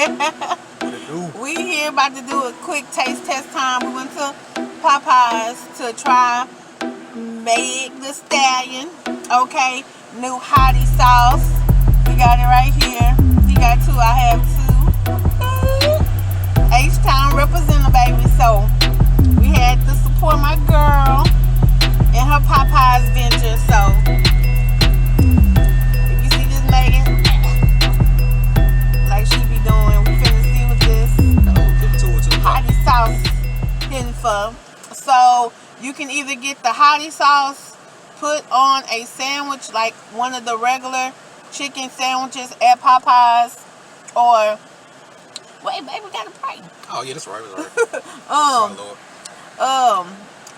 We here about to do a quick taste test time. We went to Popeyes to try Meg the Stallion. Okay, new Hottie sauce. We got it right here. You got two, I have two. H-Town representative, baby. So we had to support my girl in her Popeyes venture. So if you see this Megan, like she be doing, we finna see what this Hottie sauce hitting for. So you can either get the Hottie sauce put on a sandwich, like one of the regular chicken sandwiches at Popeyes, or wait, baby, we gotta pray. Oh yeah, that's right.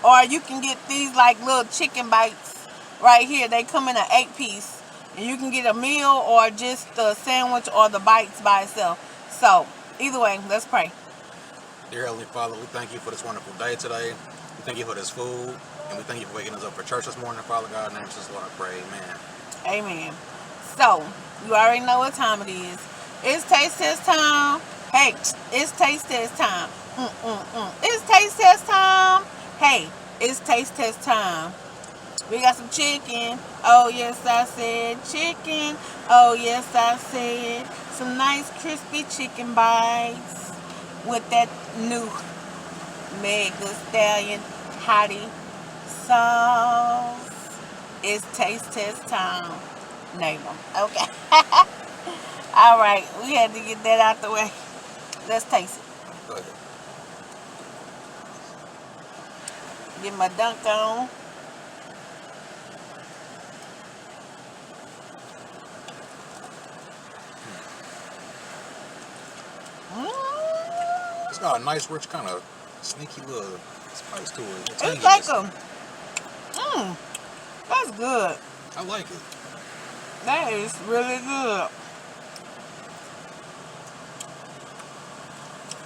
Or you can get these like little chicken bites right here. They come in an 8-piece, and you can get a meal or just the sandwich or the bites by itself. So either way, let's pray. Dear Heavenly Father, we thank you for this wonderful day today. We thank you for this food, and we thank you for waking us up for church this morning. Father God, in the name of Jesus, Lord, I pray. Amen. Amen. So you already know what time it is. It's taste test time. Hey, it's taste test time. It's taste test time. Hey, it's taste test time. We got some chicken. Oh, yes, I said chicken. Oh, yes, I said some nice crispy chicken bites with that new Meg the Stallion Hottie sauce. It's taste test time. Name them. Okay. All right. We had to get that out the way. Let's taste it. Go ahead. Get my dunk on. It's got a nice, rich, kind of sneaky little spice to it. It's like a... that's good. I like it. That is really good.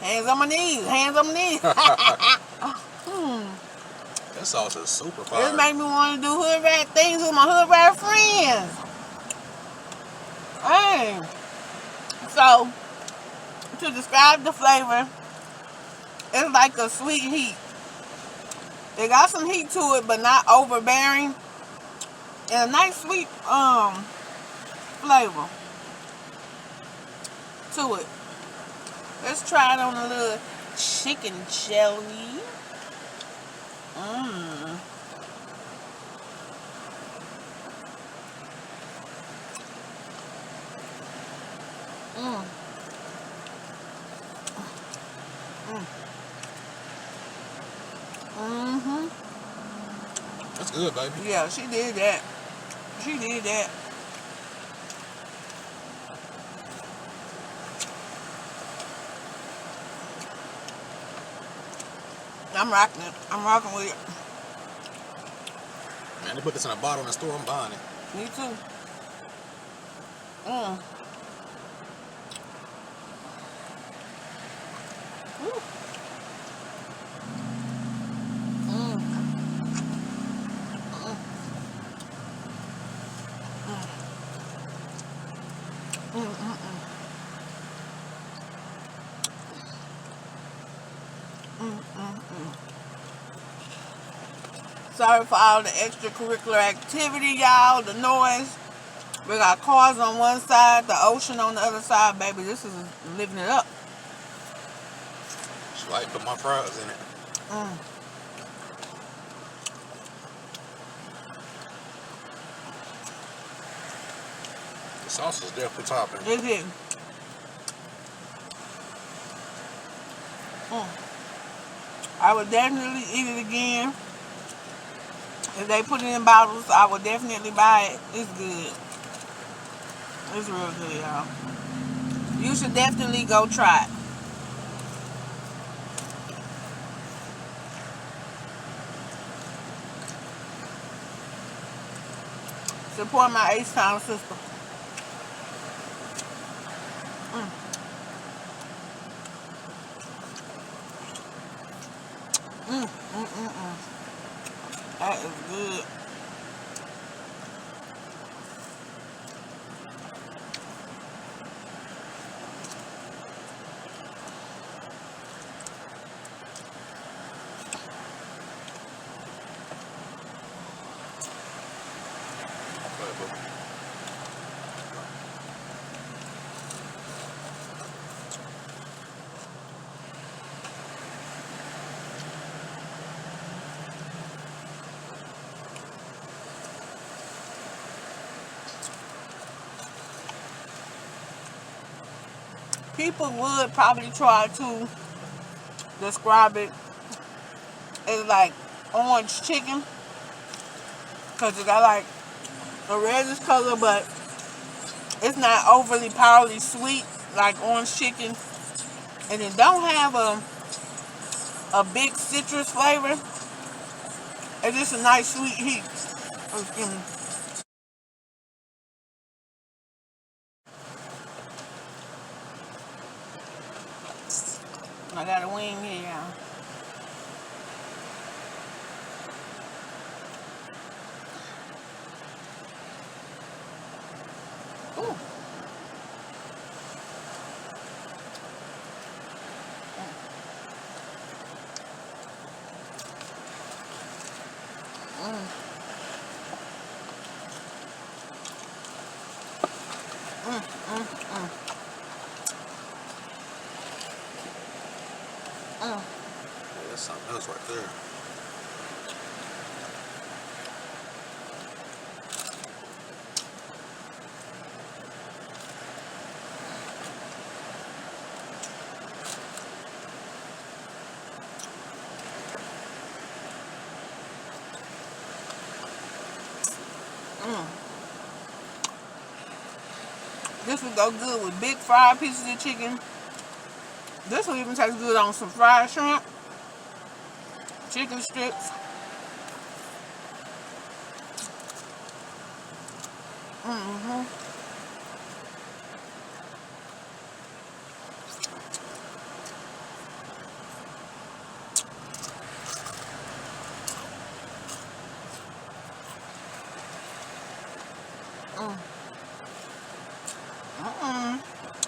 Hands on my knees. Hands on my knees. That sauce is super fire. This make me want to do hood rat things with my hood rat friends. Hey. So, to describe the flavor, it's like a sweet heat. It got some heat to it, but not overbearing. And a nice sweet flavor to it. Let's try it on a little chicken jelly. That's good, baby. Yeah, she did that. She did that. I'm rocking it. I'm rocking with it. Man, they put this in a bottle in the store. I'm buying it. Me too. Sorry for all the extracurricular activity, y'all. The noise. We got cars on one side, the ocean on the other side, baby. This is living it up. Should I put my fries in it? The sauce is definitely topping. It is. I would definitely eat it again. If they put it in bottles, I would definitely buy it. It's good. It's real good, y'all. You should definitely go try it. Support my H-Town sister. That is good. people would probably try to describe it as like orange chicken because it got like a reddish color, but it's not overly powerfully sweet like orange chicken, and it don't have a big citrus flavor. It's just a nice sweet heat. I got a wing here. Ooh. Yeah, that's something else right there. This would go good with big fried pieces of chicken. This will even taste good on some fried shrimp, chicken strips.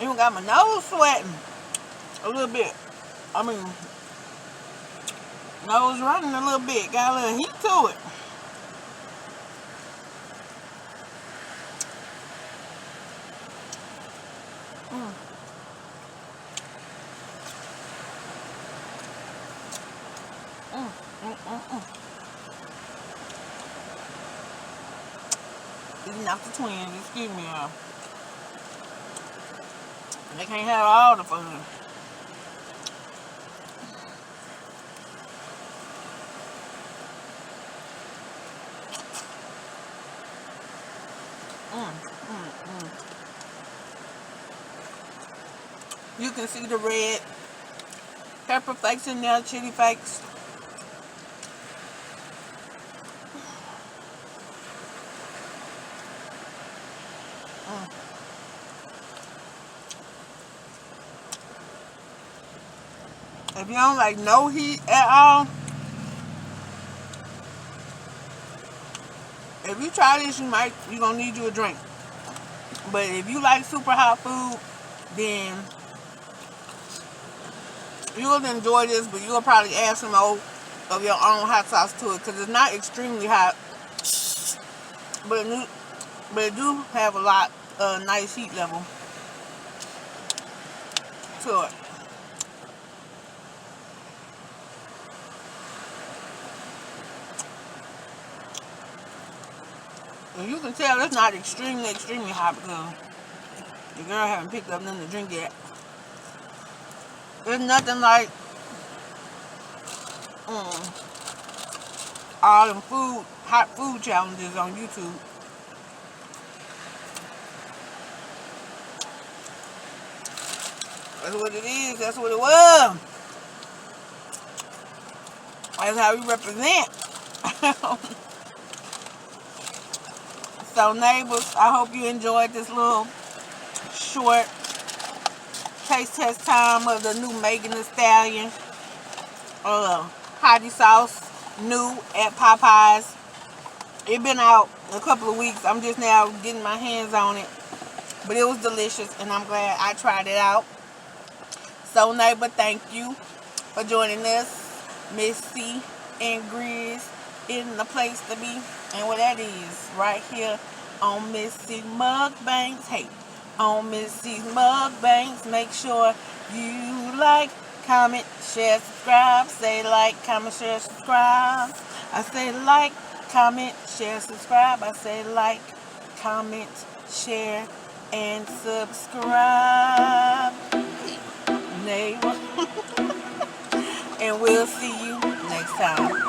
Even got my nose sweating a little bit. I mean, nose running a little bit. Got a little heat to it. Eating out the twins, excuse me, y'all. They can't have all the fun. You can see the red pepper flakes in there, chili flakes. If you don't like no heat at all, if you try this, you're gonna need you a drink. But if you like super hot food, then you'll enjoy this, but you'll probably add some more of your own hot sauce to it because it's not extremely hot, but it do have a lot of nice heat level to it. And you can tell it's not extremely hot because the girl haven't picked up nothing to drink yet. There's nothing like all them hot food challenges on YouTube. That's what it is. That's what it was. That's how we represent. So neighbors, I hope you enjoyed this little short taste test time of the new Megan Thee Stallion Hottie sauce, new at Popeyes. It been out a couple of weeks. I'm just now getting my hands on it, but it was delicious, and I'm glad I tried it out. So neighbor, thank you for joining us. Missy and Grizz in the place to be, and what that is right here on Missy Mukbangs. Hey, on Missy's Mukbangs, make sure you like, comment, share, subscribe. Say like, comment, share, subscribe. I say like, comment, share, subscribe. I say like, comment, share, and subscribe. neighbor. And we'll see you next time.